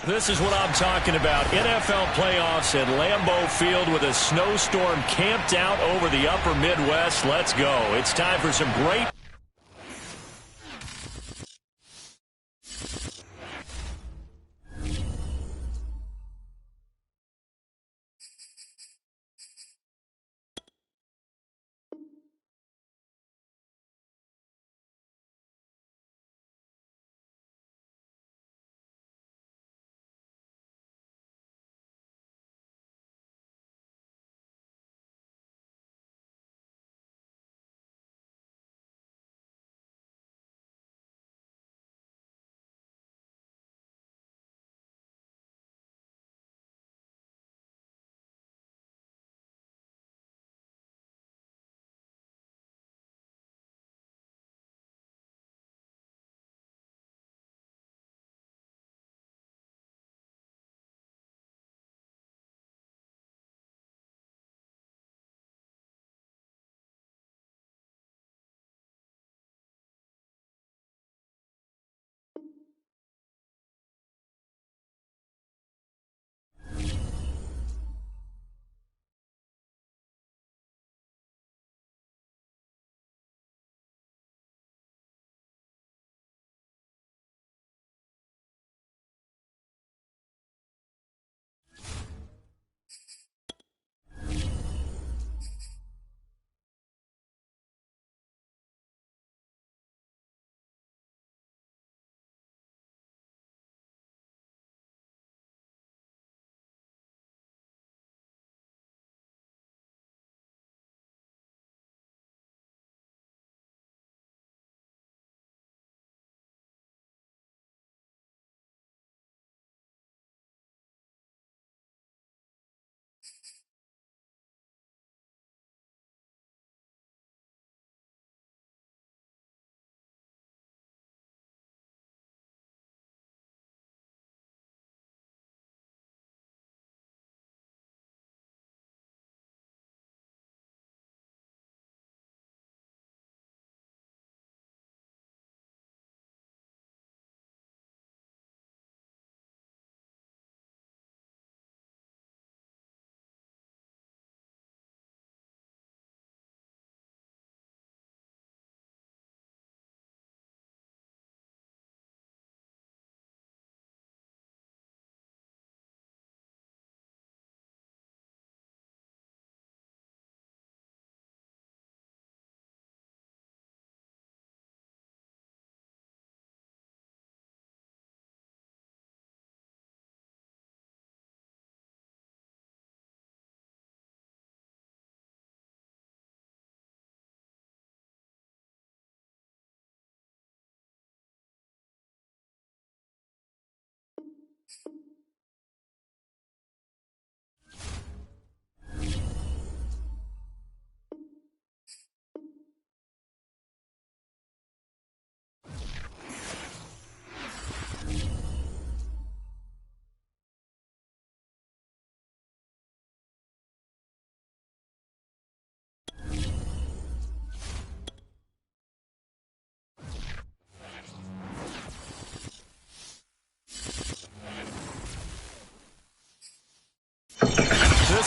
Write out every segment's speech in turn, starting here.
This is what I'm talking about. NFL playoffs at Lambeau Field with a snowstorm camped out over the upper Midwest. Let's go. It's time for some great...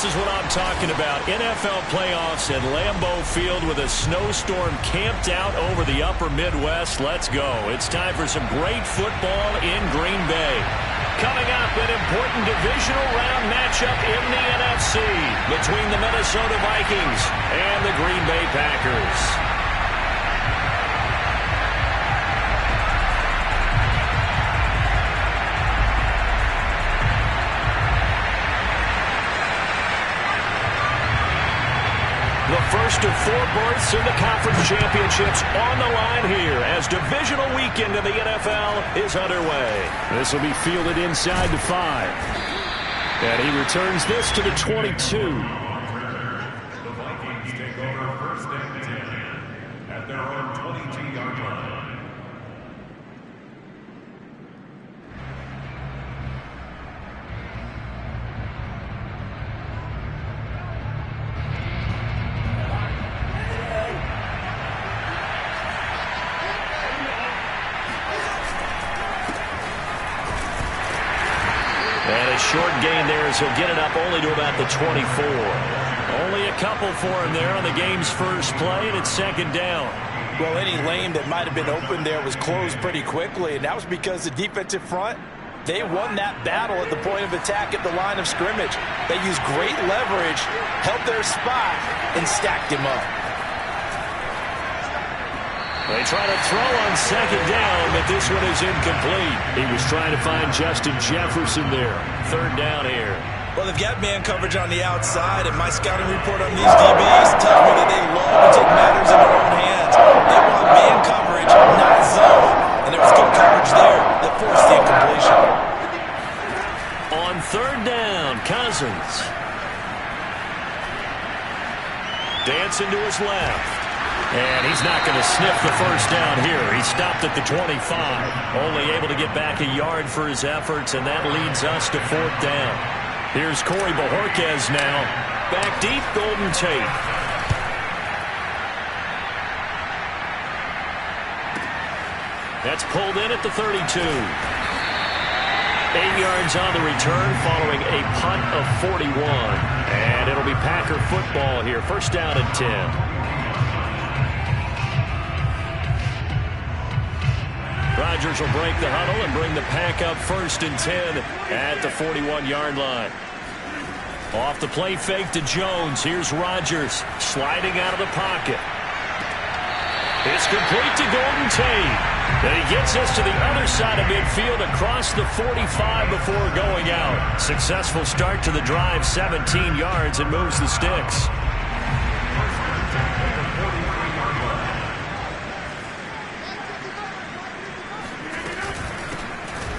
This is what I'm talking about. NFL playoffs at Lambeau Field with a snowstorm camped out over the upper Midwest. Let's go. It's time for some great football in Green Bay. Coming up, an important divisional round matchup in the NFC between the Minnesota Vikings and the Green Bay Packers. The first of 4 berths in the conference championships on the line here as divisional weekend in the NFL is underway. This will be fielded inside the 5. And he returns this to the 22. The Vikings take over first and 10 at their own 22-yard line. And a short gain there as he'll get it up only to about the 24. Only a couple for him there on the game's first play, and it's second down. Well, any lane that might have been open there was closed pretty quickly, and that was because the defensive front, they won that battle at the point of attack at the line of scrimmage. They used great leverage, held their spot, and stacked him up. They try to throw on second down, but this one is incomplete. He was trying to find Justin Jefferson there. Third down here. Well, they've got man coverage on the outside, and my scouting report on these DBs tells me that they love to take matters in their own hands. They want man coverage, not zone. And there was good coverage there that forced the incompletion. On third down, Cousins. Dancing to his left. And he's not going to sniff the first down here. He stopped at the 25. Only able to get back a yard for his efforts, and that leads us to fourth down. Here's Corey Bojorquez now. Back deep, Golden Tate. That's pulled in at the 32. 8 yards on the return following a punt of 41. And it'll be Packer football here. First down and 10. Rodgers will break the huddle and bring the Pack up first and 10 at the 41-yard line. Off the play fake to Jones. Here's Rodgers sliding out of the pocket. It's complete to Golden Tate. And he gets us to the other side of midfield across the 45 before going out. Successful start to the drive, 17 yards, and moves the sticks.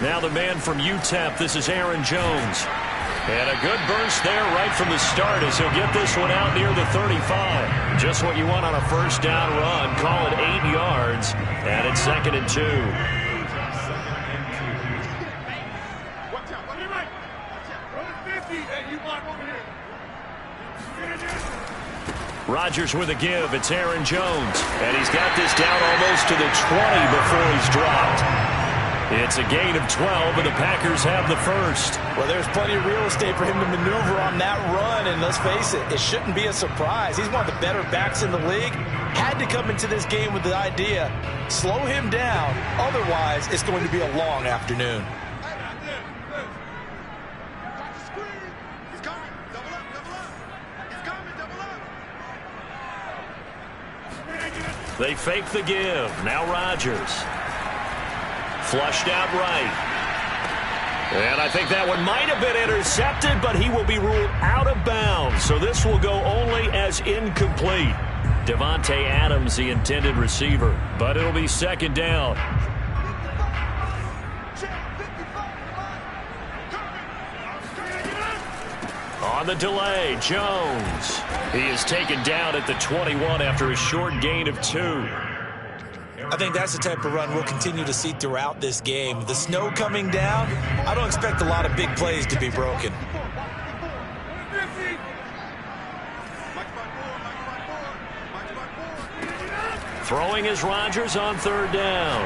Now the man from UTEP, this is Aaron Jones. And a good burst there right from the start as he'll get this one out near the 35. Just what you want on a first down run. Call it 8 yards. And it's second and 2. Rodgers with a give. It's Aaron Jones. And he's got this down almost to the 20 before he's dropped. It's a gain of 12, and the Packers have the first. Well, there's plenty of real estate for him to maneuver on that run, and let's face it, it shouldn't be a surprise. He's one of the better backs in the league. Had to come into this game with the idea, slow him down, otherwise it's going to be a long afternoon. They fake the give. Now Rodgers. Flushed out right. And I think that one might have been intercepted, but he will be ruled out of bounds. So this will go only as incomplete. Devontae Adams, the intended receiver. But it'll be second down. On the delay, Jones. He is taken down at the 21 after a short gain of 2. I think that's the type of run we'll continue to see throughout this game. The snow coming down, I don't expect a lot of big plays to be broken. Throwing is Rodgers on third down.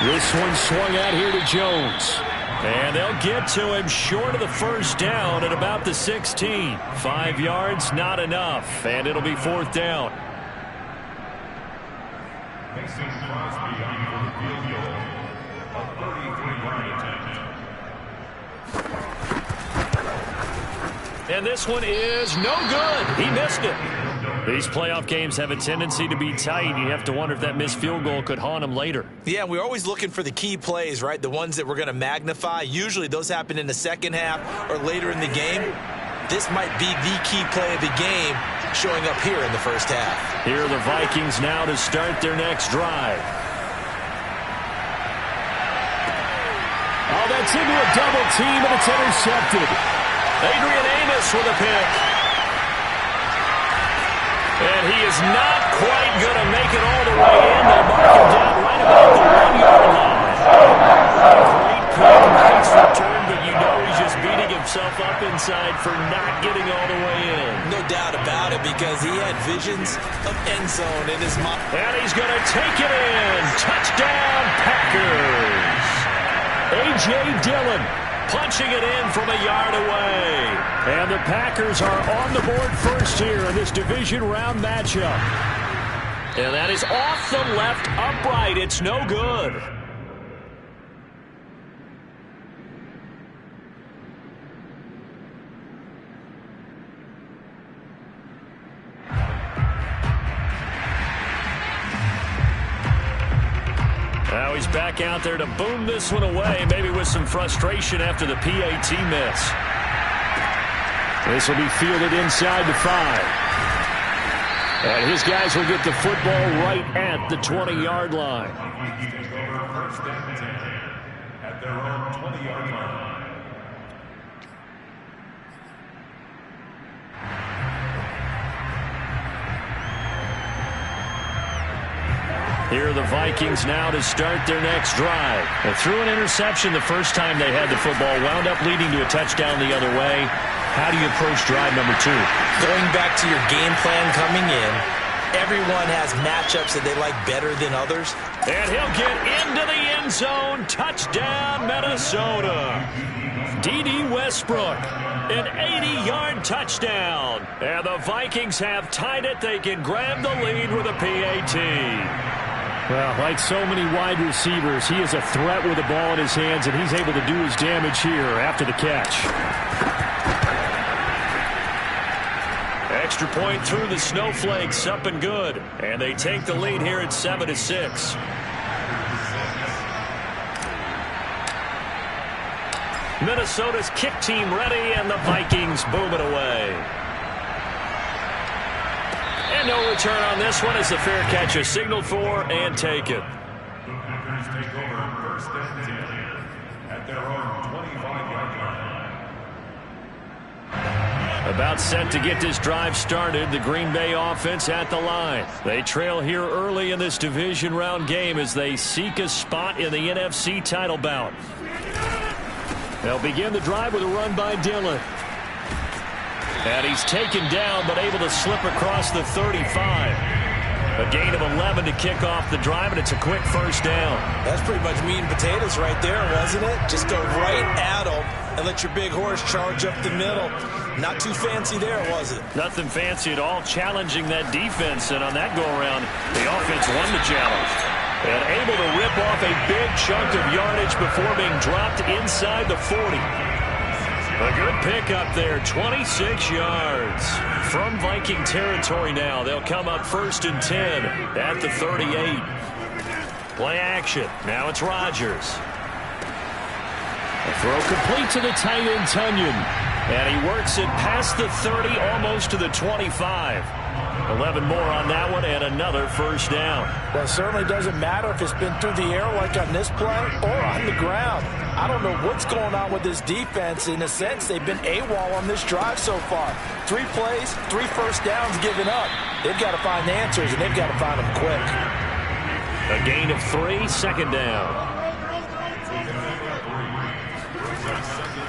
This one swung out here to Jones. And they'll get to him short of the first down at about the 16. 5 yards, not enough. And it'll be fourth down. Mason Crosby on for the field goal. A 33-yard attempt. And this one is no good. He missed it. These playoff games have a tendency to be tight. You have to wonder if that missed field goal could haunt him later. Yeah, we're always looking for the key plays, right? The ones that we're going to magnify. Usually those happen in the second half or later in the game. This might be the key play of the game showing up here in the first half. Here are the Vikings now to start their next drive. Oh, that's into a double team, and it's intercepted. Adrian Amos with a pick. And he is not quite going to make it all the way in. They'll mark him down right about the 1-yard line. Great pick, nice return, but you know he's just beating himself up inside for not getting all the way in. No doubt about it, because he had visions of end zone in his mind. And he's going to take it in. Touchdown, Packers. A.J. A.J. Dillon punching it in from a yard away. And the Packers are on the board first here in this division round matchup. And that is off the left upright. It's no good. Now he's back out there to boom this one away, maybe with some frustration after the PAT miss. This will be fielded inside the 5. And his guys will get the football right at the 20-yard line. First and 10 at their own 20-yard line. Here are the Vikings now to start their next drive. They threw an interception the first time they had the football, wound up leading to a touchdown the other way. How do you approach drive number 2? Going back to your game plan coming in, everyone has matchups that they like better than others. And he'll get into the end zone. Touchdown, Minnesota. D.D. Westbrook, an 80-yard touchdown. And the Vikings have tied it. They can grab the lead with a PAT. Well, like so many wide receivers, he is a threat with the ball in his hands, and he's able to do his damage here after the catch. Extra point through the snowflakes, up and good. And they take the lead here at 7-6. Minnesota's kick team ready, and the Vikings boom it away. And no return on this one as the fair catch is signaled for and taken. The Packers take over first and 10 at their own 25-yard line. About set to get this drive started, the Green Bay offense at the line. They trail here early in this division round game as they seek a spot in the NFC title bout. They'll begin the drive with a run by Dillon. And he's taken down, but able to slip across the 35. A gain of 11 to kick off the drive, and it's a quick first down. That's pretty much meat and potatoes right there, wasn't it? Just go right at them and let your big horse charge up the middle. Not too fancy there, was it? Nothing fancy at all, challenging that defense. And on that go-around, the offense won the challenge. And able to rip off a big chunk of yardage before being dropped inside the 40. A good pickup there, 26 yards. From Viking territory now, they'll come up first and 10 at the 38. Play action. Now it's Rodgers. A throw complete to the tight end, Tunyon. And he works it past the 30, almost to the 25. 11 more on that one, and another first down. Well, it certainly doesn't matter if it's been through the air like on this play or on the ground. I don't know what's going on with this defense. In a sense, they've been AWOL on this drive so far. 3 plays, 3 first downs given up. They've got to find the answers, and they've got to find them quick. A gain of 3, second down.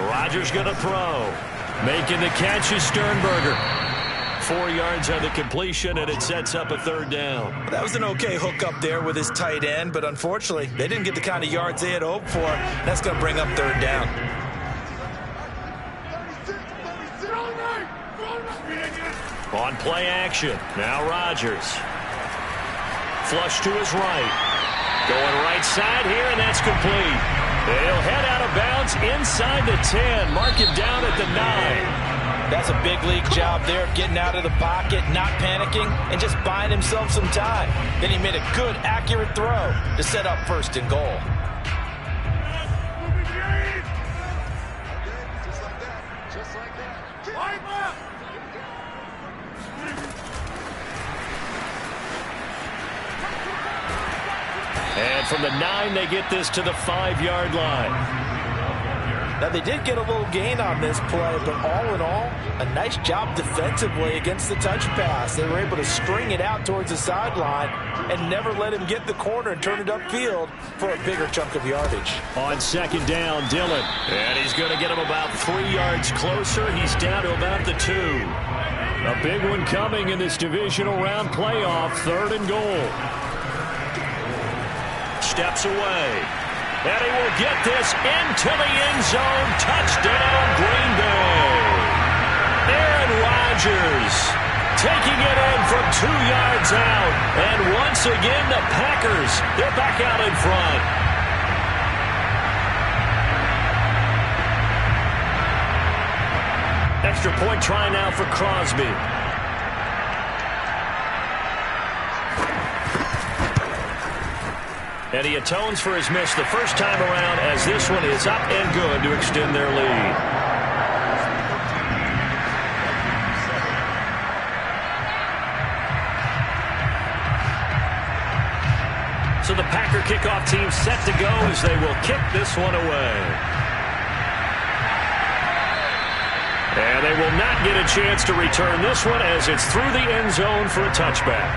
Rodgers going to throw. Making the catch is Sternberger. 4 yards on the completion, and it sets up a third down. That was an okay hook up there with his tight end, but unfortunately, they didn't get the kind of yards they had hoped for. That's going to bring up third down. On play action, now Rodgers. Flush to his right. Going right side here, and that's complete. They'll head out of bounds inside the 10. Mark him down at the 9. That's a big league job there, getting out of the pocket, not panicking, and just buying himself some time. Then he made a good, accurate throw to set up first and goal. Just like that. And from the 9, they get this to the 5-yard line. Now, they did get a little gain on this play, but all in all, a nice job defensively against the touch pass. They were able to string it out towards the sideline and never let him get the corner and turn it upfield for a bigger chunk of yardage. On second down, Dillon. And he's going to get him about 3 yards closer. He's down to about the 2. A big one coming in this divisional round playoff, 3rd and goal. Steps away. And he will get this into the end zone. Touchdown, Green Bay. Aaron Rodgers taking it in from 2 yards out. And once again, the Packers, they're back out in front. Extra point try now for Crosby. And he atones for his miss the first time around as this one is up and good to extend their lead. So the Packer kickoff team set to go as they will kick this one away. And they will not get a chance to return this one as it's through the end zone for a touchback.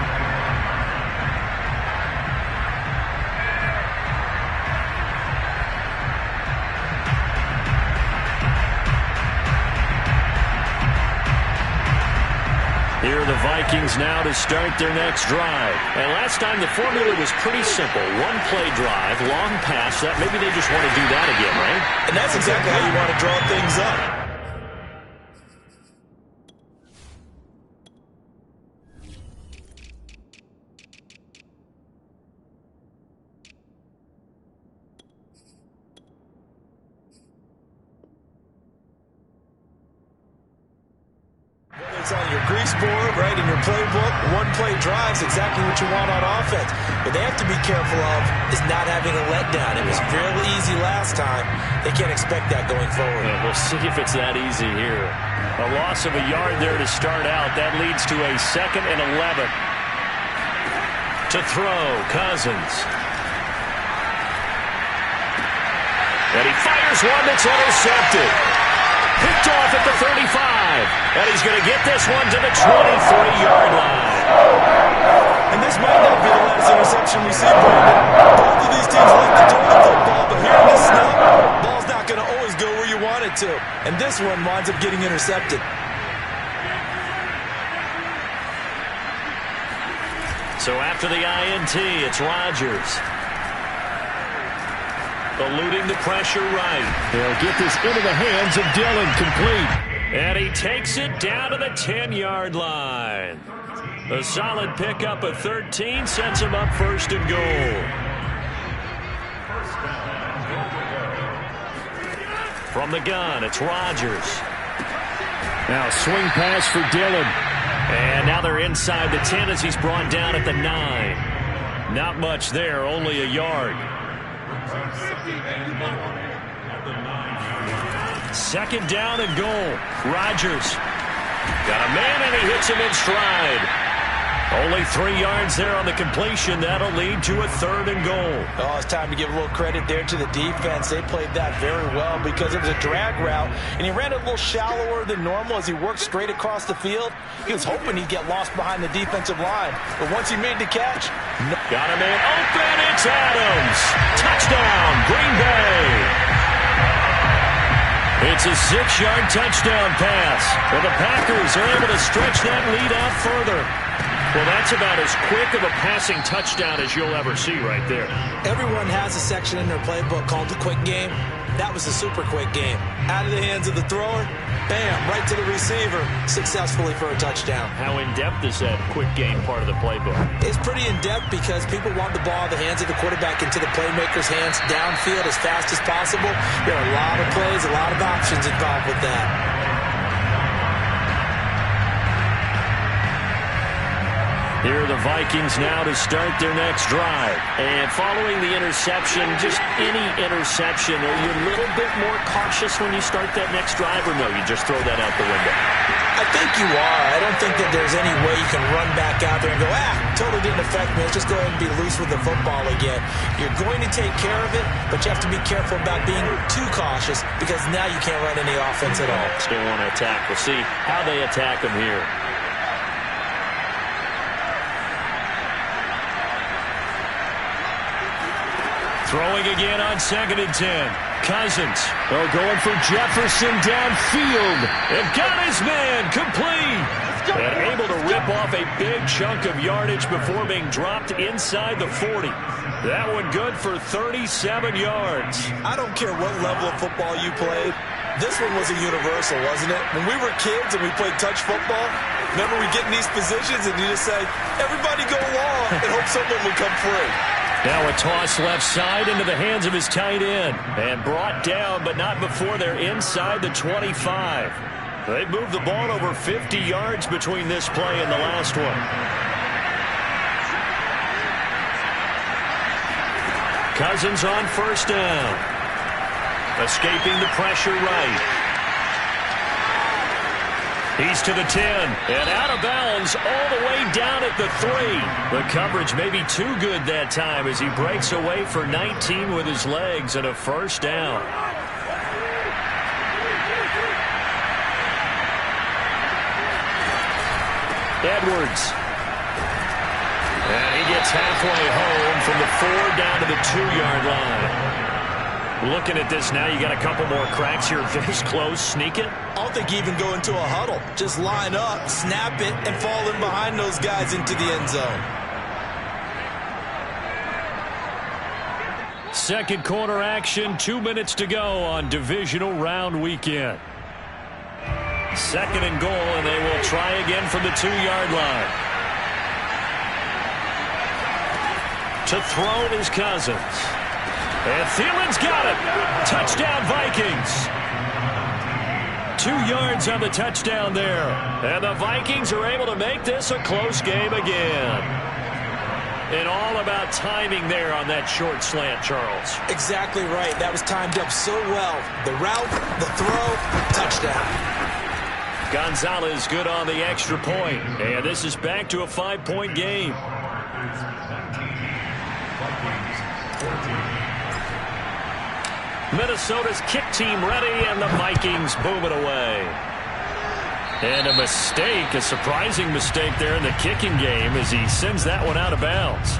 Here are the Vikings now to start their next drive. And last time the formula was pretty simple. One play drive, long pass. That maybe they just want to do that again, right? And that's exactly how you want to draw things up. It's on your grease board, right, in your playbook. One-play drives exactly what you want on offense. What they have to be careful of is not having a letdown. It was fairly easy last time. They can't expect that going forward. Yeah, we'll see if it's that easy here. A loss of a yard there to start out. That leads to a 2nd and 11. To throw, Cousins. And he fires one that's intercepted. Picked off at the 35. And he's going to get this one to the 23-yard line. And this might not be the last interception we see, Brandon. Both of these teams like to throw the football, but here in this snap, ball's not going to always go where you want it to. And this one winds up getting intercepted. So after the INT, it's Rodgers. Eluding the pressure right. They'll get this into the hands of Dillon, complete. And he takes it down to the 10-yard line. A solid pickup of 13 sets him up 1st and goal. From the gun, it's Rodgers. Now swing pass for Dillon. And now they're inside the 10 as he's brought down at the 9. Not much there, only a yard. 2nd down and goal. Rodgers got a man and he hits him in stride. Only 3 yards there on the completion. That'll lead to a 3rd and goal. Oh, it's time to give a little credit there to the defense. They played that very well because it was a drag route, and he ran it a little shallower than normal as he worked straight across the field. He was hoping he'd get lost behind the defensive line, but once he made the catch, got a man open. It's Adams. Touchdown, Green Bay. It's a 6-yard touchdown pass. Well, the Packers are able to stretch that lead out further. Well, that's about as quick of a passing touchdown as you'll ever see right there. Everyone has a section in their playbook called the quick game. That was a super quick game. Out of the hands of the thrower, bam, right to the receiver, successfully for a touchdown. How in-depth is that quick game part of the playbook? It's pretty in-depth because people want the ball in the hands of the quarterback into the playmaker's hands downfield as fast as possible. There are a lot of plays, a lot of options involved with that. Here are the Vikings now to start their next drive. And following the interception, just any interception, are you a little bit more cautious when you start that next drive, or no, you just throw that out the window? I think you are. I don't think that there's any way you can run back out there and go, totally didn't affect me. Let's just go ahead and be loose with the football again. You're going to take care of it, but you have to be careful about being too cautious because now you can't run any offense at all. Still want to attack. We'll see how they attack them here. Throwing again on 2nd and 10. Cousins. Oh, going for Jefferson downfield. And got his man complete. And able to rip off a big chunk of yardage before being dropped inside the 40. That one good for 37 yards. I don't care what level of football you played. This one was a universal, wasn't it? When we were kids and we played touch football, remember we get in these positions and you just say, everybody go long and hope someone will come free. Now a toss left side into the hands of his tight end. And brought down, but not before they're inside the 25. They moved the ball over 50 yards between this play and the last one. Cousins on first down. Escaping the pressure right. He's to the 10. And out of bounds all the way down at the 3. The coverage may be too good that time as he breaks away for 19 with his legs and a first down. Edwards. And he gets halfway home from the 4 down to the 2-yard line. Looking at this now, you got a couple more cracks here. This close, sneak it. I don't think you even go into a huddle. Just line up, snap it, and fall in behind those guys into the end zone. Second quarter action, 2 minutes to go on divisional round weekend. Second and goal, and they will try again from the 2-yard line. To throw is Cousins. And Thielen's got it. Touchdown, Vikings. 2 yards on the touchdown there. And the Vikings are able to make this a close game again. And all about timing there on that short slant, Charles. Exactly right. That was timed up so well. The route, the throw, touchdown. Gonzalez good on the extra point. And this is back to a 5-point game. Minnesota's kick team ready, and the Vikings boom it away. And a mistake, a surprising mistake there in the kicking game as he sends that one out of bounds.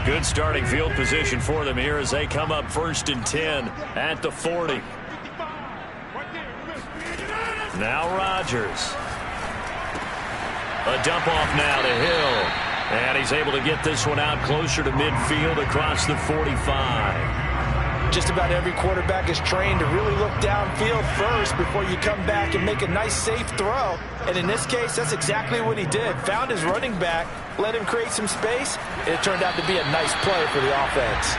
Good starting field position for them here as they come up 1st and 10 at the 40. Now Rodgers. A dump off now to Hill. And he's able to get this one out closer to midfield across the 45. Just about every quarterback is trained to really look downfield first before you come back and make a nice, safe throw. And in this case, that's exactly what he did. Found his running back, let him create some space, and it turned out to be a nice play for the offense.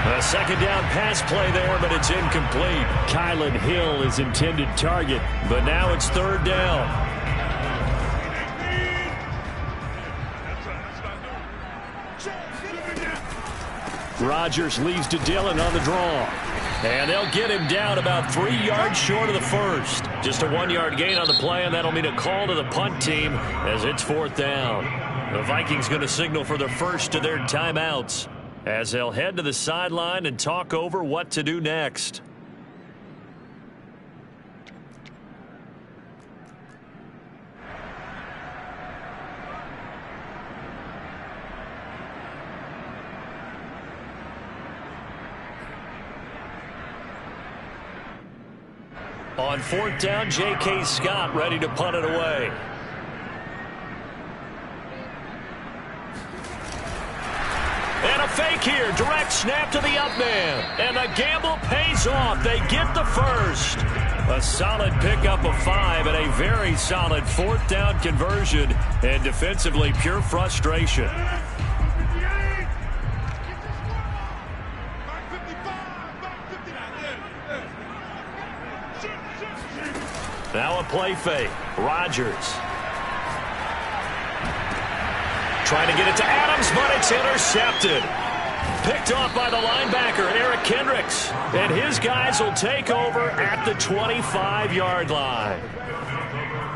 A second down pass play there, but it's incomplete. Kylan Hill is intended target, but now it's 3rd down. Rodgers leads to Dillon on the draw. And they'll get him down about 3 yards short of the first. Just a 1-yard gain on the play, and that'll mean a call to the punt team as it's 4th down. The Vikings going to signal for the first of their timeouts as they'll head to the sideline and talk over what to do next. On 4th down, J.K. Scott ready to punt it away. And a fake here. Direct snap to the up man. And the gamble pays off. They get the first. A solid pickup of 5 and a very solid 4th down conversion. And defensively, pure frustration. Now a play fake. Rodgers. Trying to get it to Adams, but it's intercepted. Picked off by the linebacker, Eric Kendricks. And his guys will take over at the 25-yard line.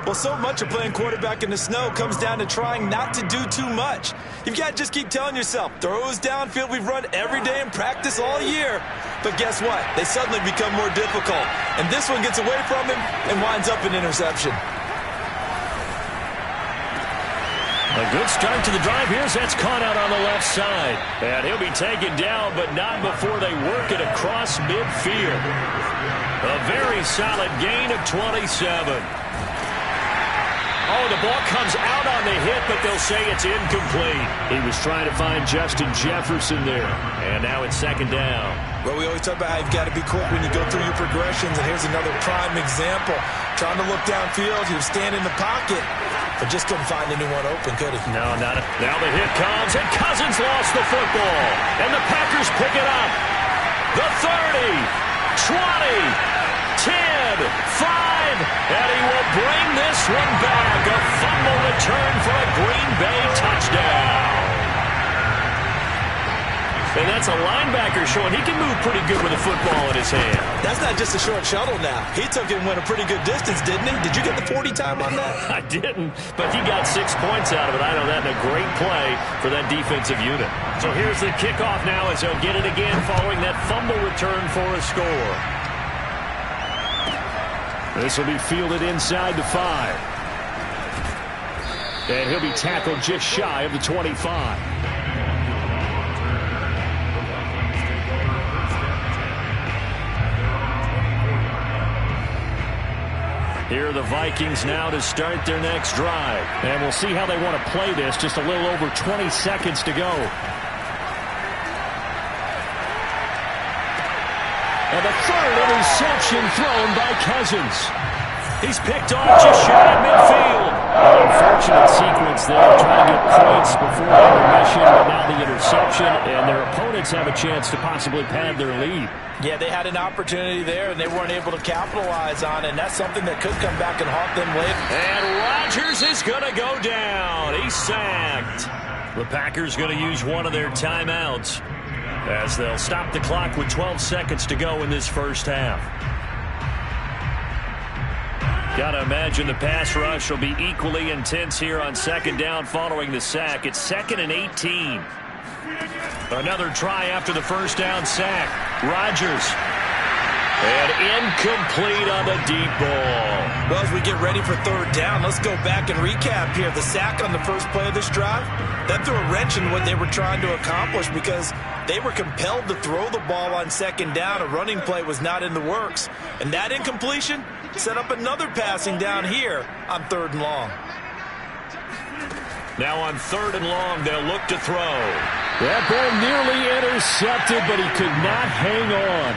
Well, so much of playing quarterback in the snow comes down to trying not to do too much. You've got to just keep telling yourself, throws downfield we've run every day in practice all year. But guess what? They suddenly become more difficult. And this one gets away from him and winds up an interception. A good start to the drive here as that's caught out on the left side. And he'll be taken down, but not before they work it across midfield. A very solid gain of 27. Oh, the ball comes out on the hit, but they'll say it's incomplete. He was trying to find Justin Jefferson there. And now it's second down. Well, we always talk about how you've got to be quick when you go through your progressions, and here's another prime example. Trying to look downfield, he was standing in the pocket, but just couldn't find anyone open, could he? No, not it. Now the hit comes, and Cousins lost the football. And the Packers pick it up. The 30, 20, 10, 5, and he will bring this one back. A fumble return for a Green Bay touchdown. And that's a linebacker showing he can move pretty good with a football in his hand. That's not just a short shuttle now. He took it and went a pretty good distance, didn't he? Did you get the 40 time on that? I didn't, but he got 6 points out of it. I know that in a great play for that defensive unit. So here's the kickoff now as they'll get it again following that fumble return for a score. This will be fielded inside the 5. And he'll be tackled just shy of the 25. Here are the Vikings now to start their next drive. And we'll see how they want to play this. Just a little over 20 seconds to go. And the third interception thrown by Cousins. He's picked off just shy of midfield. An unfortunate sequence there, trying to get points before intermission, but now the interception, and their opponents have a chance to possibly pad their lead. Yeah, they had an opportunity there, and they weren't able to capitalize on it, and that's something that could come back and haunt them later. And Rodgers is going to go down. He's sacked. The Packers going to use one of their timeouts as they'll stop the clock with 12 seconds to go in this first half. Got to imagine the pass rush will be equally intense here on second down following the sack. It's 2nd and 18. Another try after the first down sack. Rodgers. And incomplete on the deep ball. Well, as we get ready for third down, let's go back and recap here. The sack on the first play of this drive, that threw a wrench in what they were trying to accomplish because they were compelled to throw the ball on second down. A running play was not in the works. And that incompletion set up another passing down here on 3rd and long. Now on 3rd and long, they'll look to throw. That ball nearly intercepted, but he could not hang on.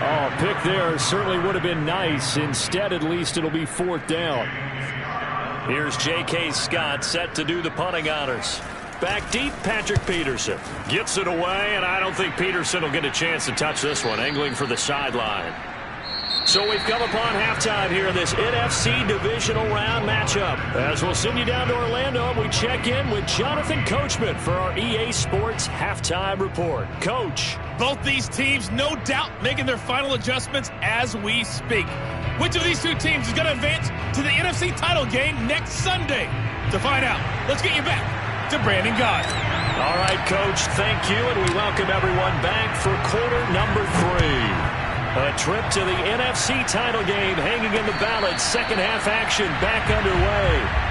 Oh, pick there certainly would have been nice. Instead, at least it'll be 4th down. Here's J.K. Scott set to do the punting honors. Back deep, Patrick Peterson. Gets it away, and I don't think Peterson will get a chance to touch this one, angling for the sideline. So we've come upon halftime here in this NFC divisional round matchup. As we'll send you down to Orlando, we check in with Jonathan Coachman for our EA Sports Halftime Report. Coach. Both these teams, no doubt, making their final adjustments as we speak. Which of these two teams is going to advance to the NFC title game next Sunday? To find out, let's get you back to Brandon Gaudin. All right, Coach, thank you, and we welcome everyone back for quarter number 3. A trip to the NFC title game hanging in the balance. Second half action back underway.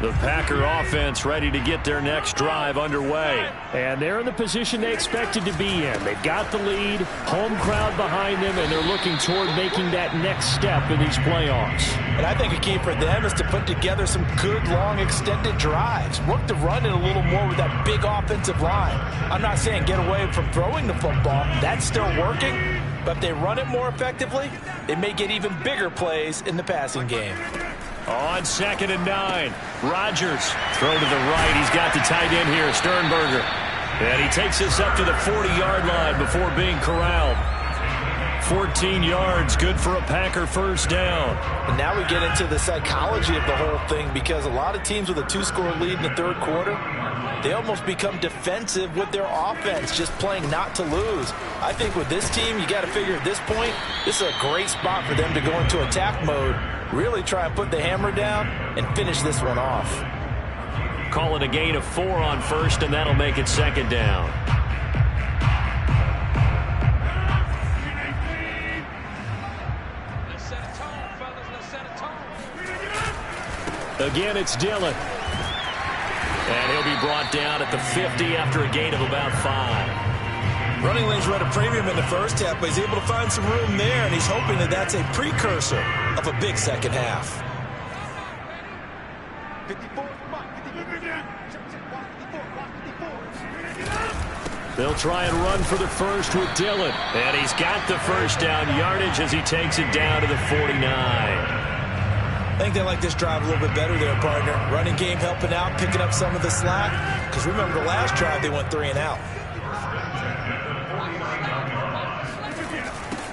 The Packer offense ready to get their next drive underway. And they're in the position they expected to be in. They've got the lead, home crowd behind them, and they're looking toward making that next step in these playoffs. And I think a key for them is to put together some good, long, extended drives. Work the run in a little more with that big offensive line. I'm not saying get away from throwing the football. That's still working. But if they run it more effectively, they may get even bigger plays in the passing game. On 2nd and 9, Rodgers throw to the right. He's got the tight end here, Sternberger. And he takes us up to the 40-yard line before being corralled. 14 yards, good for a Packer first down. And now we get into the psychology of the whole thing, because a lot of teams with a 2-score lead in the third quarter, they almost become defensive with their offense, just playing not to lose. I think with this team, you got to figure at this point, this is a great spot for them to go into attack mode, really try and put the hammer down and finish this one off. Call it a gain of 4 on first, and that'll make it second down. Again, it's Dillon. And he'll be brought down at the 50 after a gain of about 5. Running lanes were at a premium in the first half, but he's able to find some room there, and he's hoping that that's a precursor of a big second half. They'll try and run for the first with Dillon. And he's got the first down yardage as he takes it down to the 49. I think they like this drive a little bit better there, partner. Running game helping out, picking up some of the slack. Because remember, the last drive, they went 3 and out.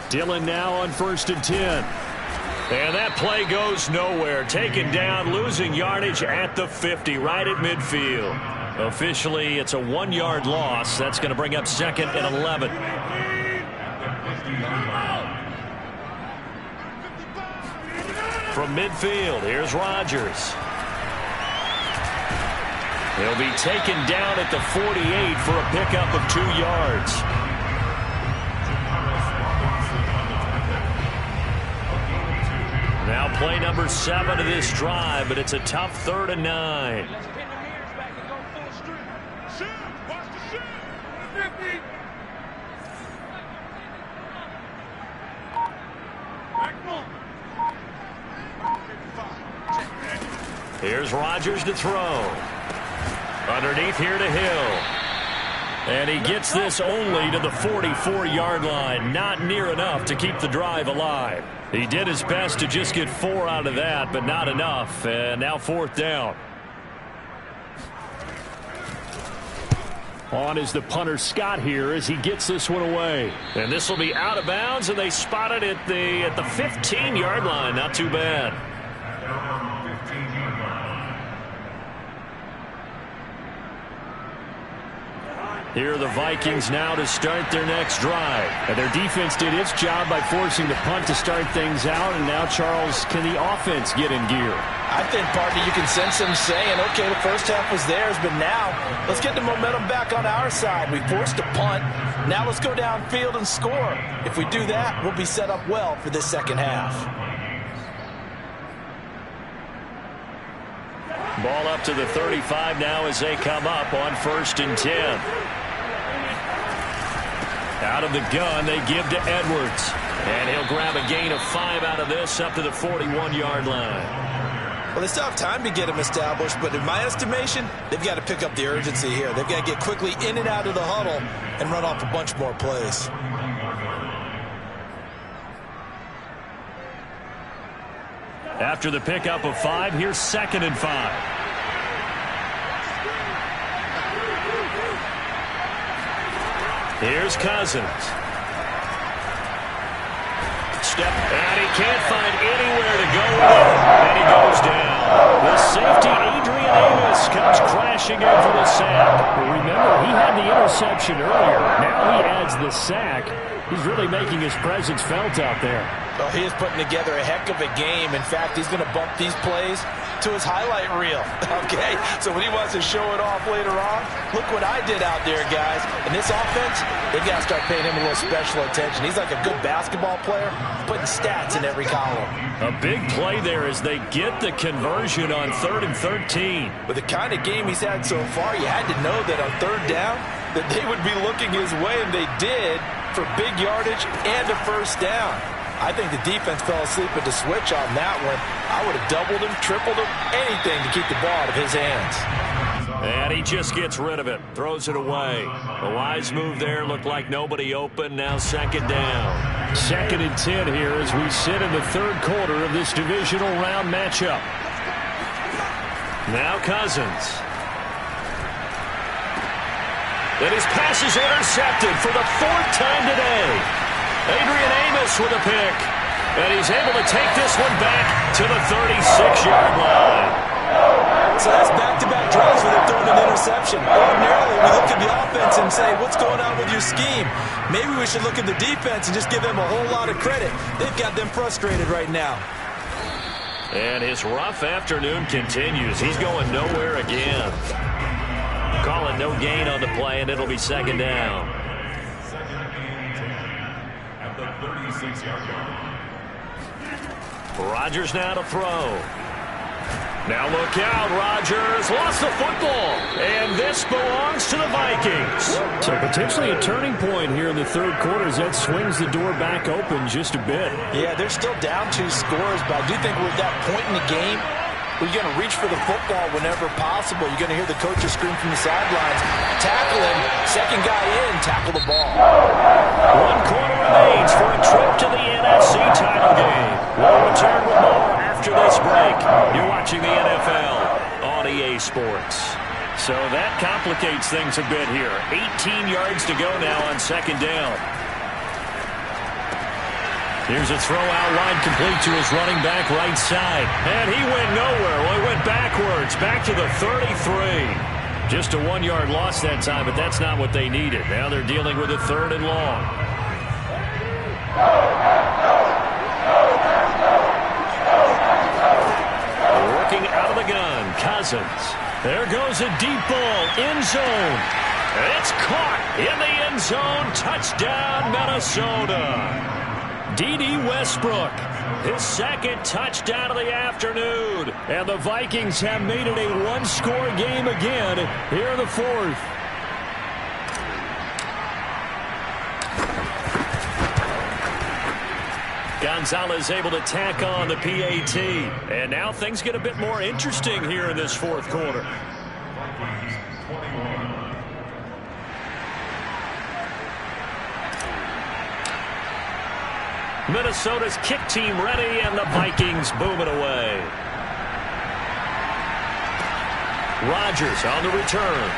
Dillon now on 1st and 10. And that play goes nowhere. Taken down, losing yardage at the 50, right at midfield. Officially, it's a 1-yard loss. That's going to bring up 2nd and 11. From midfield, here's Rodgers. He'll be taken down at the 48 for a pickup of 2 yards. Now play number 7 of this drive, but it's a tough 3rd and 9. Here's Rodgers to throw. Underneath here to Hill. And he gets this only to the 44-yard line. Not near enough to keep the drive alive. He did his best to just get 4 out of that, but not enough. And now 4th down. On is the punter Scott here as he gets this one away. And this will be out of bounds, and they spot it at the 15-yard line. Not too bad. Here are the Vikings now to start their next drive. And their defense did its job by forcing the punt to start things out. And now, Charles, can the offense get in gear? I think, partner, you can sense them saying, okay, the first half was theirs, but now let's get the momentum back on our side. We forced a punt. Now let's go downfield and score. If we do that, we'll be set up well for this second half. Ball up to the 35 now as they come up on 1st and 10. Out of the gun, they give to Edwards. And he'll grab a gain of 5 out of this up to the 41-yard line. Well, they still have time to get him established, but in my estimation, they've got to pick up the urgency here. They've got to get quickly in and out of the huddle and run off a bunch more plays. After the pickup of 5, here's 2nd and 5. Here's Cousins. Step, and he can't find anywhere to go with it. And he goes down. The safety, Adrian Amos, comes crashing in for the sack. Well, remember, he had the interception earlier. Now he adds the sack. He's really making his presence felt out there. Oh, he is putting together a heck of a game. In fact, he's going to bump these plays to his highlight reel. Okay? So when he wants to show it off later on, look what I did out there, guys. And this offense, they've got to start paying him a little special attention. He's like a good basketball player, putting stats in every column. A big play there as they get the conversion on 3rd and 13. With the kind of game he's had so far, you had to know that on 3rd down, that they would be looking his way, and they did, for big yardage and a first down. I think the defense fell asleep at the switch on that one. I would have doubled him, tripled him, anything to keep the ball out of his hands. And he just gets rid of it, throws it away. A wise move there, looked like nobody open, now 2nd down. 2nd and 10 here as we sit in the 3rd quarter of this divisional round matchup. Now Cousins. And his pass is intercepted for the 4th time today. Adrian Amos with a pick. And he's able to take this one back to the 36-yard line. So that's back-to-back drives where they're throwing an interception. Ordinarily, we look at the offense and say, what's going on with your scheme? Maybe we should look at the defense and just give them a whole lot of credit. They've got them frustrated right now. And his rough afternoon continues. He's going nowhere again. Calling no gain on the play, and it'll be second down. Second and 10 at the 36-yard line. Rodgers now to throw. Now look out, Rodgers lost the football, and this belongs to the Vikings. So potentially a turning point here in the third quarter as that swings the door back open just a bit. Yeah, they're still down 2 scores, but I do think we're at that point in the game where you're going to reach for the football whenever possible. You're going to hear the coaches scream from the sidelines, tackle him, second guy in, tackle the ball. 1 quarter remains for a trip to the NFC title game. We'll return with more after this break. You're watching the NFL on EA Sports. So that complicates things a bit here. 18 yards to go now on second down. Here's a throw out wide, complete to his running back right side. And he went nowhere. Well, he went backwards, back to the 33. Just a 1-yard loss that time, but that's not what they needed. Now they're dealing with a 3rd and long. Working out of the gun, Cousins. There goes a deep ball, end zone. It's caught in the end zone. Touchdown, Minnesota. D.D. Westbrook, his second touchdown of the afternoon. And the Vikings have made it a 1-score game again here in the 4th. Gonzalez able to tack on the PAT. And now things get a bit more interesting here in this 4th quarter. Vikings 21. Minnesota's kick team ready, and the Vikings boom it away. Rodgers on the return.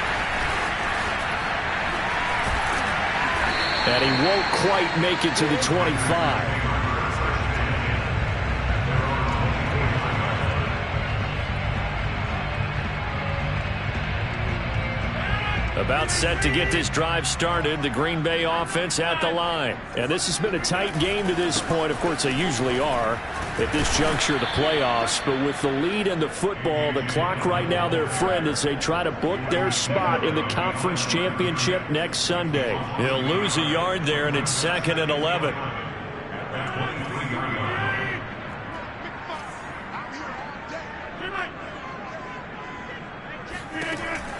And he won't quite make it to the 25. About set to get this drive started, the Green Bay offense at the line. And this has been a tight game to this point. Of course, they usually are at this juncture of the playoffs. But with the lead and the football, the clock right now their friend as they try to book their spot in the conference championship next Sunday. He'll lose a yard there, and it's 2nd and 11.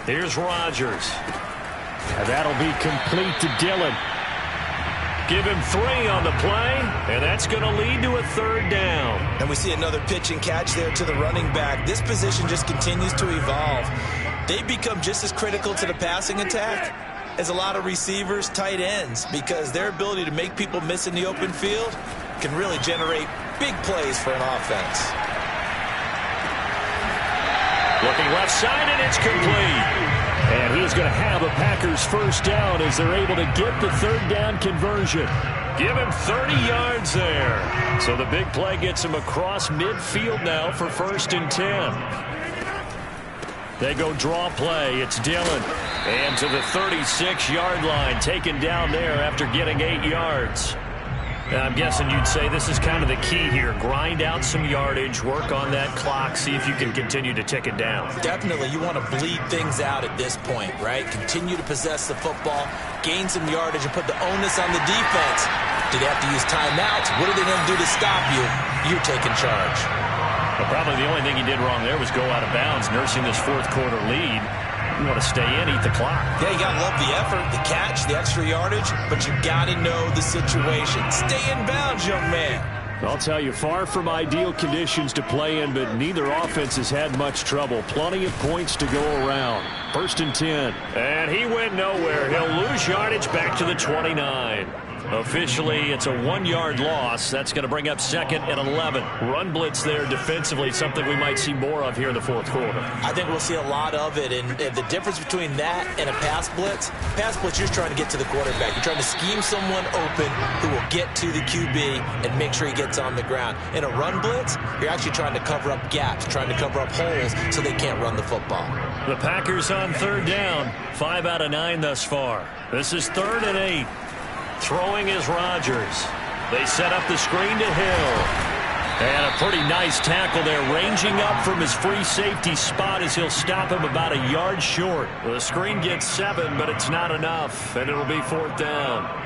Here's Rodgers. And that'll be complete to Dillon. Give him 3 on the play, and that's going to lead to a 3rd down. And we see another pitch and catch there to the running back. This position just continues to evolve. They become just as critical to the passing attack as a lot of receivers, tight ends, because their ability to make people miss in the open field can really generate big plays for an offense. Looking left side, and it's complete. And he's going to have a Packers 1st down as they're able to get the 3rd down conversion. Give him 30 yards there. So the big play gets him across midfield now for 1st and 10. They go draw play. It's Dillon. And to the 36-yard line, taken down there after getting 8 yards. I'm guessing you'd say this is kind of the key here. Grind out some yardage, work on that clock, see if you can continue to tick it down. Definitely. You want to bleed things out at this point, right? Continue to possess the football, gain some yardage, and put the onus on the defense. Do they have to use timeouts? What are they going to do to stop you? You're taking charge. Well, probably the only thing he did wrong there was go out of bounds, nursing this 4th quarter lead. You want to stay in, eat the clock. Yeah, you got to love the effort, the catch, the extra yardage, but you got to know the situation. Stay in bounds, young man. I'll tell you, far from ideal conditions to play in, but neither offense has had much trouble. Plenty of points to go around. 1st and 10. And he went nowhere. He'll lose yardage back to the 29. Officially, it's a 1-yard loss. That's going to bring up 2nd and 11. Run blitz there defensively, something we might see more of here in the fourth quarter. I think we'll see a lot of it, and the difference between that and a pass blitz, you're trying to get to the quarterback. You're trying to scheme someone open who will get to the QB and make sure he gets on the ground. In a run blitz, you're actually trying to cover up gaps, trying to cover up holes so they can't run the football. The Packers on 3rd down, 5 out of 9 thus far. This is 3rd and 8. Throwing is Rodgers. They set up the screen to Hill. And a pretty nice tackle there, ranging up from his free safety spot as he'll stop him about a yard short. The screen gets 7, but it's not enough, and it'll be 4th down.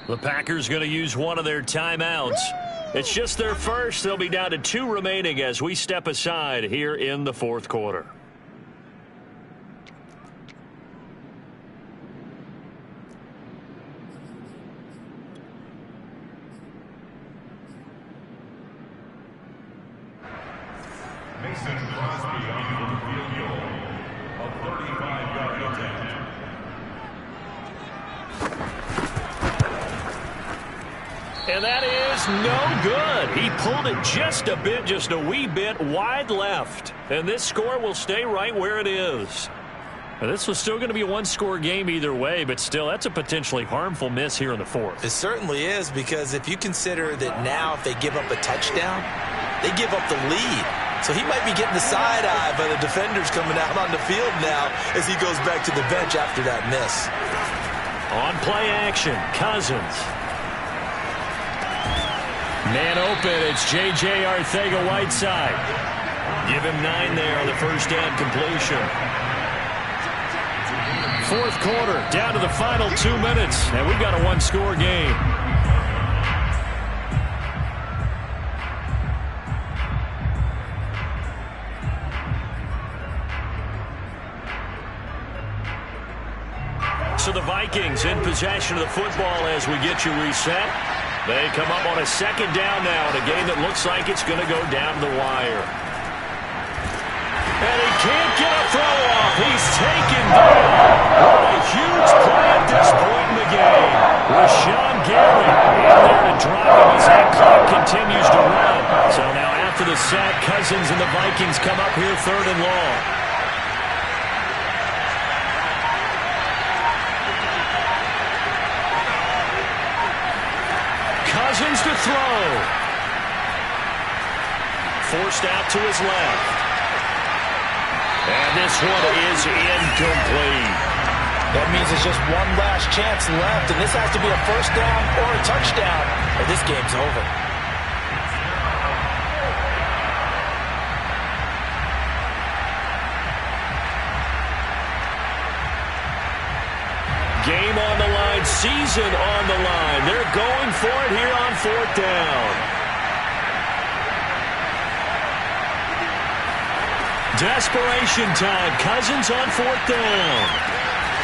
The Packers going to use one of their timeouts. It's just their first. They'll be down to 2 remaining as we step aside here in the fourth quarter. Mason Crosby on for the field goal. A 35-yard attempt. And that is no good. He pulled it just a wee bit wide left. And this score will stay right where it is. Now, this was still going to be a 1-score game either way, but still, that's a potentially harmful miss here in the fourth. It certainly is, because if you consider that now if they give up a touchdown, they give up the lead. So he might be getting the side eye by the defenders coming out on the field now as he goes back to the bench after that miss. On play action, Cousins. Man open, it's J.J. Arcega-Whiteside. Give him 9 there on the first down completion. Fourth quarter, down to the final 2 minutes, and we've got a 1-score game. So the Vikings in possession of the football as we get you reset. They come up on a 2nd down now in a game that looks like it's going to go down the wire. And he can't get a throw off. He's taken down. What a huge play at this point in the game. Rashawn Gary in there to drive him as that clock continues to run. So now after the sack, Cousins and the Vikings come up here 3rd and long. Cousins to throw. Forced out to his left. And this one is incomplete. That means there's just one last chance left, and this has to be a first down or a touchdown, or this game's over. Game on the line, season on the line. They're going for it here on 4th down. Desperation time. Cousins on 4th down.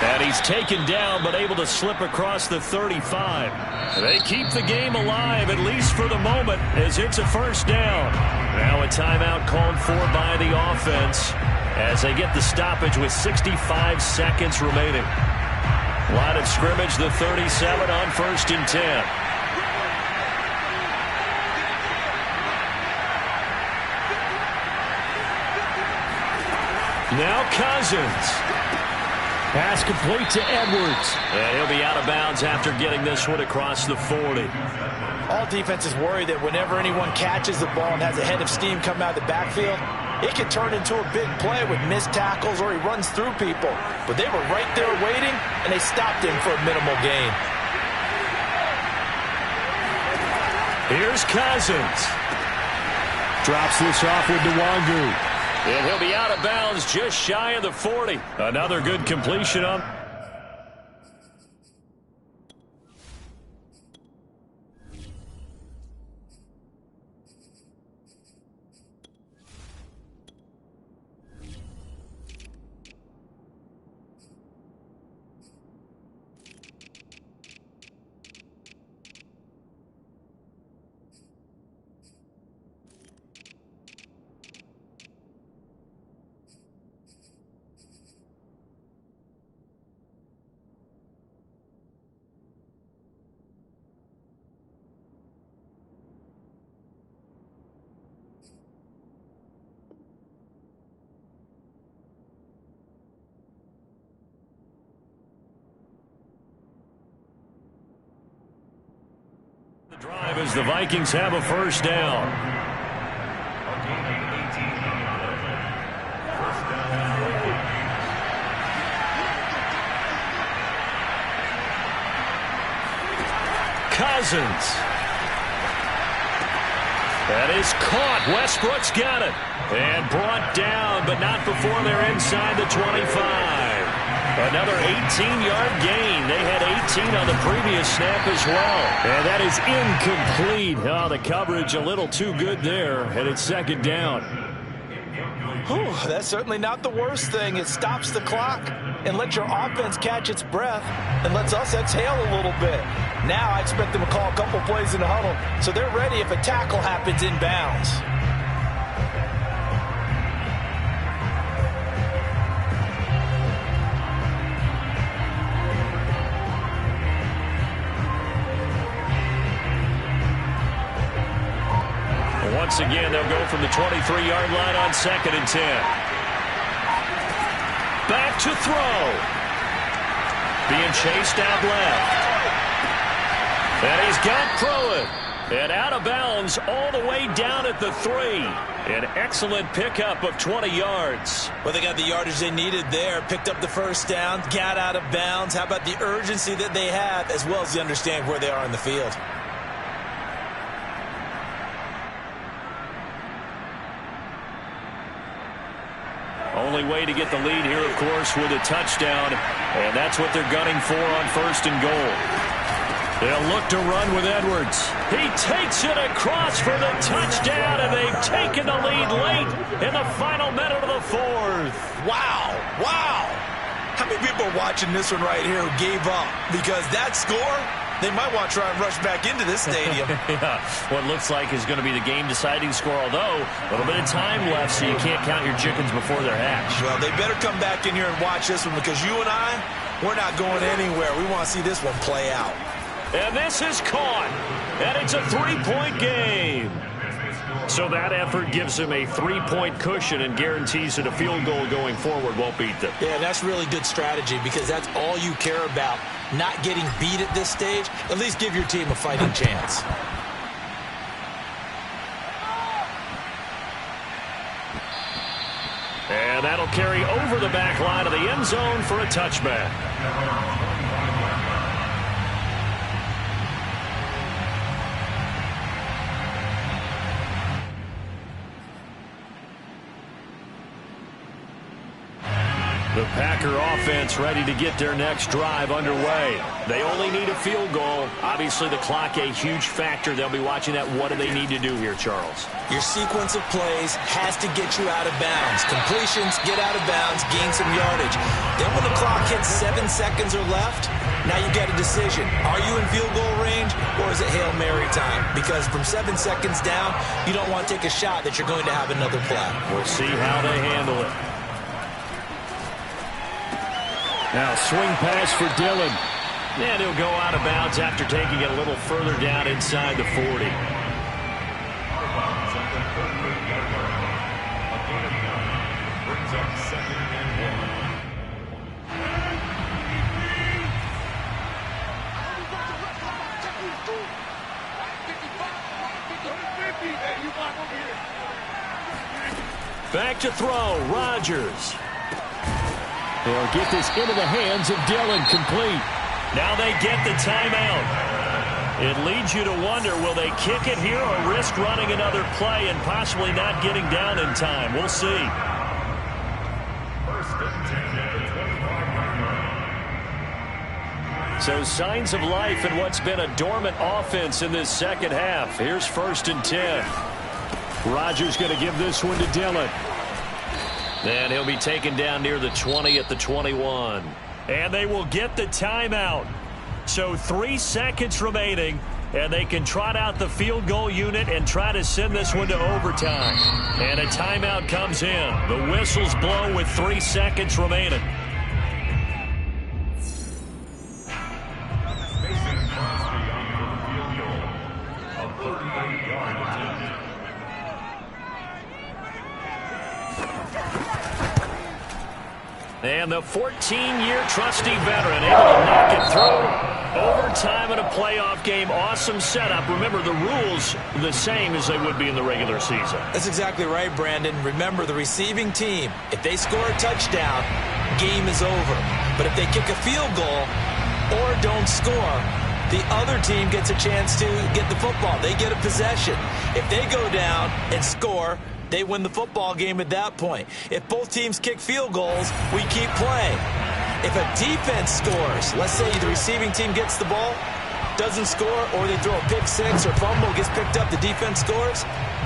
And he's taken down but able to slip across the 35. They keep the game alive, at least for the moment, as it's a first down. Now a timeout called for by the offense as they get the stoppage with 65 seconds remaining. Line of scrimmage, the 37 on 1st and 10. Now Cousins. Pass complete to Edwards. And he'll be out of bounds after getting this one across the 40. All defenses worry that whenever anyone catches the ball and has a head of steam come out of the backfield, it can turn into a big play with missed tackles or he runs through people. But they were right there waiting, and they stopped him for a minimal gain. Here's Cousins. Drops this off with Nwangu. And he'll be out of bounds just shy of the 40. Another good completion on. Drive as the Vikings have a first down. Cousins. That is caught. Westbrook's got it. And brought down, but not before they're inside the 25. Another 18-yard gain. They had 18 on the previous snap as well. And that is incomplete. Oh, the coverage a little too good there. And it's second down. Whew, that's certainly not the worst thing. It stops the clock and lets your offense catch its breath and lets us exhale a little bit. Now I expect them to call a couple plays in the huddle so they're ready if a tackle happens inbounds. Once again, they'll go from the 23-yard line on 2nd and 10. Back to throw. Being chased out left. And he's got Pruitt. And out of bounds all the way down at the 3. An excellent pickup of 20 yards. Well, they got the yardage they needed there. Picked up the first down. Got out of bounds. How about the urgency that they have as well as the understanding where they are in the field? Only way to get the lead here, of course, with a touchdown. And that's what they're gunning for on 1st and goal. They'll look to run with Edwards. He takes it across for the touchdown, and they've taken the lead late in the final minute of the 4th. Wow. Wow. How many people are watching this one right here who gave up? Because that score, they might want to try and rush back into this stadium. Yeah, what looks like is going to be the game-deciding score, although a little bit of time left, so you can't count your chickens before they're hatched. Well, they better come back in here and watch this one because you and I, we're not going anywhere. We want to see this one play out. And this is caught, and it's a 3-point game. So that effort gives him a 3-point cushion and guarantees that a field goal going forward won't beat them. Yeah, that's really good strategy because that's all you care about. Not getting beat at this stage. At least give your team a fighting chance. And that'll carry over the back line of the end zone for a touchback. The Packer offense ready to get their next drive underway. They only need a field goal. Obviously, the clock a huge factor. They'll be watching that. What do they need to do here, Charles? Your sequence of plays has to get you out of bounds. Completions, get out of bounds, gain some yardage. Then when the clock hits 7 seconds or left, now you get a decision. Are you in field goal range or is it Hail Mary time? Because from 7 seconds down, you don't want to take a shot that you're going to have another play. We'll see how they handle it. Now swing pass for Dillon. And he'll go out of bounds after taking it a little further down inside the 40. Back to throw, Rodgers. They'll get this into the hands of Dillon, complete. Now they get the timeout. It leads you to wonder, will they kick it here or risk running another play and possibly not getting down in time? We'll see. So signs of life in what's been a dormant offense in this second half. Here's 1st and 10. Rodgers going to give this one to Dillon. And he'll be taken down near the 20 at the 21. And they will get the timeout. So 3 seconds remaining, and they can trot out the field goal unit and try to send this one to overtime. And a timeout comes in. The whistles blow with 3 seconds remaining. And the 14-year trusty veteran able to knock it through. Overtime in a playoff game, awesome setup. Remember, the rules the same as they would be in the regular season. That's exactly right, Brandon. Remember, the receiving team, if they score a touchdown, game is over. But if they kick a field goal or don't score, the other team gets a chance to get the football. They get a possession. If they go down and score, they win the football game at that point. If both teams kick field goals, we keep playing. If a defense scores, let's say the receiving team gets the ball, doesn't score, or they throw a pick six or fumble, gets picked up, the defense scores,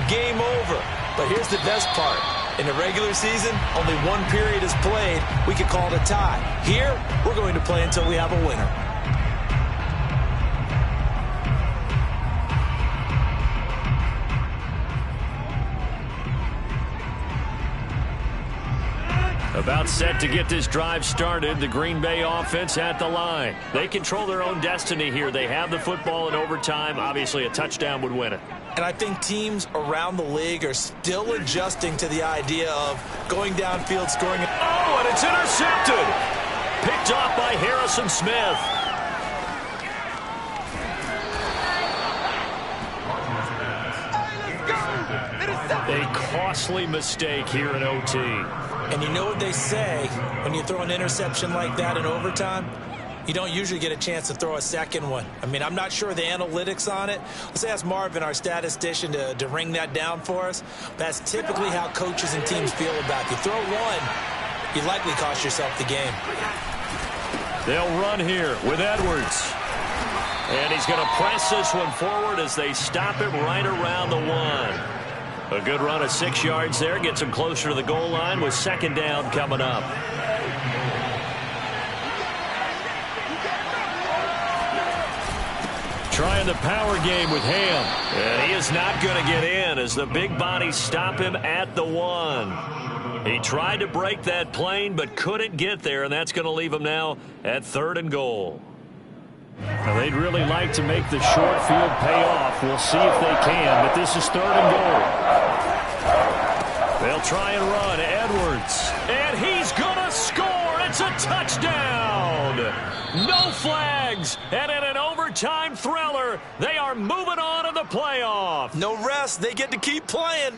game over. But here's the best part. In the regular season, only one period is played. We could call it a tie. Here, we're going to play until we have a winner. About set to get this drive started, the Green Bay offense at the line. They control their own destiny here. They have the football in overtime. Obviously, a touchdown would win it. And I think teams around the league are still adjusting to the idea of going downfield, scoring. Oh, and it's intercepted. Picked off by Harrison Smith. A costly mistake here in OT. And you know what they say, when you throw an interception like that in overtime, you don't usually get a chance to throw a second one. I mean, I'm not sure of the analytics on it. Let's ask Marvin, our statistician, to ring that down for us. But that's typically how coaches and teams feel about it. You throw one, you likely cost yourself the game. They'll run here with Edwards. And he's going to press this one forward as they stop him right around the 1. A good run of 6 yards there. Gets him closer to the goal line with second down coming up. Trying the power game with Ham. And he is not going to get in as the big bodies stop him at the 1. He tried to break that plane but couldn't get there, and that's going to leave him now at 3rd and goal. Now, they'd really like to make the short field pay off. We'll see if they can, but this is 3rd and goal. They'll try and run. Edwards. And he's going to score. It's a touchdown. No flags. And in an overtime thriller, they are moving on to the playoff. No rest. They get to keep playing.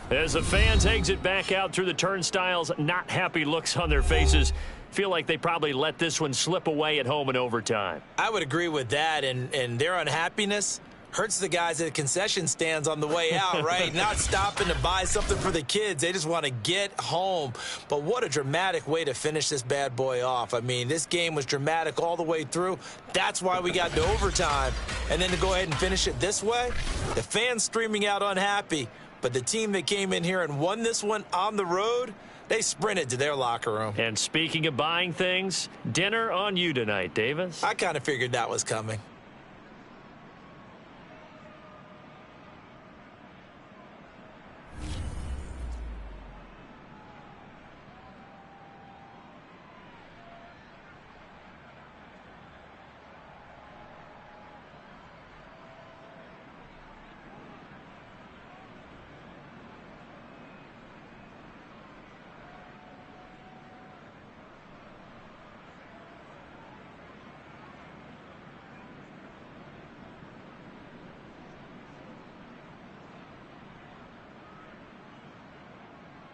As the fans exit back out through the turnstiles, not happy looks on their faces. Feel like they probably let this one slip away at home in overtime. I would agree with that, and their unhappiness hurts the guys at the concession stands on the way out, right? Not stopping to buy something for the kids. They just want to get home. But what a dramatic way to finish this bad boy off. I mean, this game was dramatic all the way through. That's why we got to overtime. And then to go ahead and finish it this way, the fans streaming out unhappy. But the team that came in here and won this one on the road, they sprinted to their locker room. And speaking of buying things, dinner on you tonight, Davis. I kind of figured that was coming.